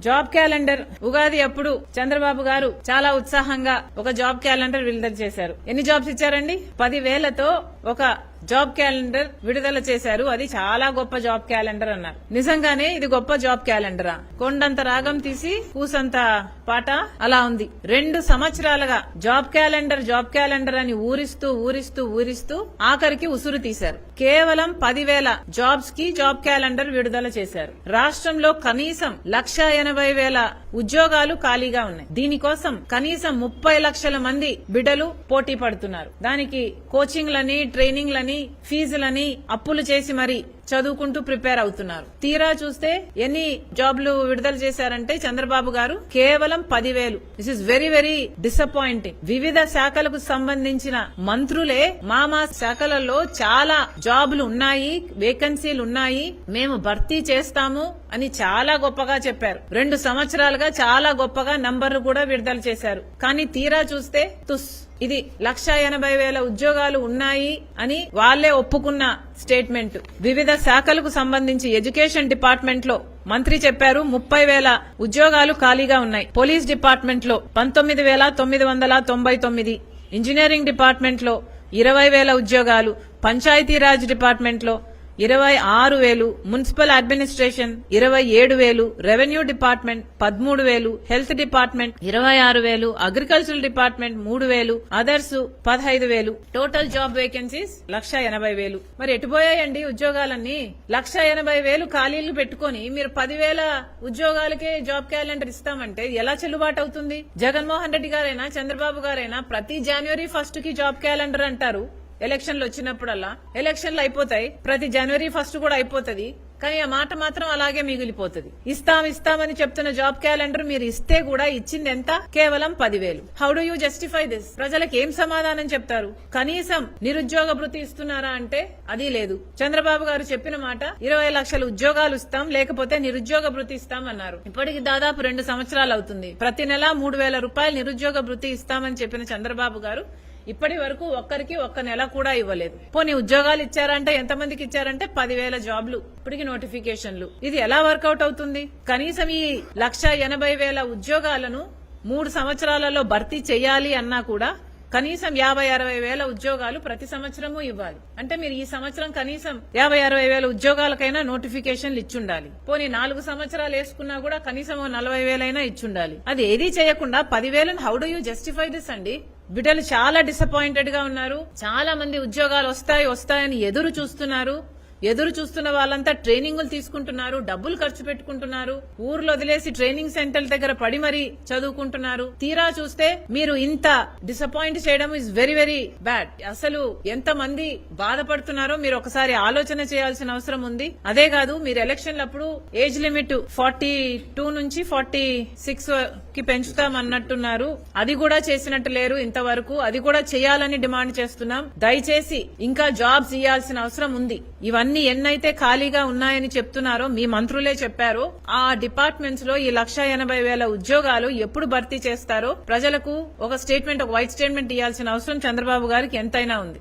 Job calendar Ugadi అప్పుడు చంద్రబాబు గారు చాలా ఉత్సాహంగా ఒక జాబ్ క్యాలెండర్ విడుదల చేశారు. ఎన్ని జాబ్స్ ఇచ్చారండి? 10,000తో ఒక జాబ్ క్యాలెండర్ విడుదల చేశారు. అది చాలా గొప్ప జాబ్ క్యాలెండర్ అన్నారు. నిజంగానే ఇది గొప్ప జాబ్ క్యాలెండరా? కొండంత రాగం తీసి కూసంత పాట అలా ఉంది. 2 సంవత్సరాలుగా జాబ్ క్యాలెండర్ అని ఊరిస్తూ ఆఖరికి ఉసురు తీశారు. కేవలం 10,000 జాబ్స్ కి జాబ్ క్యాలెండర్ విడుదల చేశారు. రాష్ట్రంలో కనీసం 1,80,000 ఉద్యోగాలు ఖాళీగా ఉన్నాయి. దీనికోసం కనీసం 30 లక్షల మంది బిడ్డలు పోటీ పడుతున్నారు. దానికి కోచింగ్లని, ట్రైనింగ్లని, ఫీజులని అప్పులు చేసి మరి చదువుకుంటూ ప్రిపేర్ అవుతున్నారు. తీరా చూస్తే ఎన్ని జాబ్లు విడుదల చేశారంటే చంద్రబాబు గారు కేవలం 10,000. This is very very disappointing. వివిధ శాఖలకు సంబంధించిన మంత్రులే మా శాఖలలో చాలా జాబ్లు ఉన్నాయి, వేకెన్సీలు ఉన్నాయి, మేము భర్తీ చేస్తాము అని చాలా గొప్పగా చెప్పారు. 2 సంవత్సరాలుగా చాలా గొప్పగా నంబర్లు కూడా విడుదల చేశారు. కానీ తీరా చూస్తే ఇది 1,80,000 ఉద్యోగాలు ఉన్నాయి అని వాళ్లే ఒప్పుకున్న స్టేట్మెంట్. వివిధ శాఖలకు సంబంధించి ఎడ్యుకేషన్ డిపార్ట్మెంట్ లో మంత్రి చెప్పారు 30,000 ఉద్యోగాలు ఖాళీగా ఉన్నాయి. పోలీస్ డిపార్ట్మెంట్ లో 19,999, ఇంజనీరింగ్ డిపార్ట్మెంట్ లో 20,000 ఉద్యోగాలు, పంచాయతీరాజ్ డిపార్ట్మెంట్ లో 26,000, municipal administration 27,000, revenue department 13,000, health department 26,000, agricultural department 3,000, others 15,000. Total job vacancies 1,80,000. మరి ఎటుపోయాయండి ఉద్యోగాలన్నీ? 1,80,000 ఖాళీలు పెట్టుకుని మీరు 10,000 ఉద్యోగాలకే జాబ్ క్యాలెండర్ ఇస్తామంటే ఎలా చెల్లుబాటు అవుతుంది? జగన్మోహన్ రెడ్డి గారైనా చంద్రబాబు గారైనా ప్రతి January 1st కి జాబ్ క్యాలెండర్ అంటారు. ఎలక్షన్లు వచ్చినప్పుడల్లా ఎలక్షన్లు అయిపోతాయి, ప్రతి January 1st కూడా అయిపోతుంది. కానీ ఆ మాట మాత్రం అలాగే మిగిలిపోతుంది. ఇస్తామని చెప్తున్న జాబ్ క్యాలెండర్ మీరు ఇస్తే కూడా ఇచ్చింది ఎంత? కేవలం 10,000. How do you justify this? ప్రజలకు ఏం సమాధానం చెప్తారు? కనీసం నిరుద్యోగ భృతి ఇస్తున్నారా అంటే అది లేదు. చంద్రబాబు గారు చెప్పిన మాట 20 లక్షల ఉద్యోగాలు ఇస్తాం, లేకపోతే నిరుద్యోగ భృతి ఇస్తాం అన్నారు. ఇప్పటికి దాదాపు 2 సంవత్సరాలు అవుతుంది. ప్రతి నెల 3,000 రూపాయలు నిరుద్యోగ భృతి ఇస్తామని చెప్పిన చంద్రబాబు గారు ఇప్పటి వరకు ఒక్కరికి ఒక్క నెల కూడా ఇవ్వలేదు. పోనీ ఉద్యోగాలు ఇచ్చారంటే ఎంతమందికి ఇచ్చారంటే 10,000 జాబ్లు, ఇప్పటికి నోటిఫికేషన్లు. ఇది ఎలా వర్కౌట్ అవుతుంది? కనీసం ఈ 1,80,000 ఉద్యోగాలను 3 సంవత్సరాలలో భర్తీ చేయాలి అన్నా కూడా కనీసం 50,000-60,000 ఉద్యోగాలు ప్రతి సంవత్సరము ఇవ్వాలి. అంటే మీరు ఈ సంవత్సరం కనీసం 50,000-60,000 ఉద్యోగాలకైనా నోటిఫికేషన్లు ఇచ్చుండాలి. పోనీ 4 సంవత్సరాలు వేసుకున్నా కూడా కనీసం 40,000 అయినా ఇచ్చుండాలి. అది ఏదీ చేయకుండా 10,000 how do you justify this అండి? బిడ్డలు చాలా డిసప్పాయింటెడ్ గా ఉన్నారు. చాలా మంది ఉద్యోగాలు వస్తాయని ఎదురు చూస్తున్న వాళ్ళంతా ట్రైనింగులు తీసుకుంటున్నారు, డబ్బులు ఖర్చు పెట్టుకుంటున్నారు, ఊర్లు వదిలేసి ట్రైనింగ్ సెంటర్ల దగ్గర పడి మరీ చదువుకుంటున్నారు. తీరా చూస్తే మీరు ఇంత డిసప్పాయింట్ చేయడం ఇస్ వెరీ వెరీ బ్యాడ్. అసలు ఎంత మంది బాధపడుతున్నారో మీరు ఒకసారి ఆలోచన చేయాల్సిన అవసరం ఉంది. అదే కాదు, మీరు ఎలక్షన్లప్పుడు ఏజ్ లిమిట్ 42 నుంచి 46 కి పెంచుతామన్నట్టున్నారు. అది కూడా చేసినట్టు లేరు ఇంతవరకు. అది కూడా చేయాలని డిమాండ్ చేస్తున్నాం. దయచేసి ఇంకా జాబ్స్ ఇవ్వాల్సిన అవసరం ఉంది. ఇవన్నీ ఎన్నైతే ఖాళీగా ఉన్నాయని చెప్తున్నారో మీ మంత్రులే చెప్పారో ఆ డిపార్ట్మెంట్స్ లో ఈ 1,80,000 ఉద్యోగాలు ఎప్పుడు భర్తీ చేస్తారో ప్రజలకు ఒక వైట్ స్టేట్మెంట్ ఇవ్వాల్సిన అవసరం చంద్రబాబు గారికి ఎంతైనా ఉంది.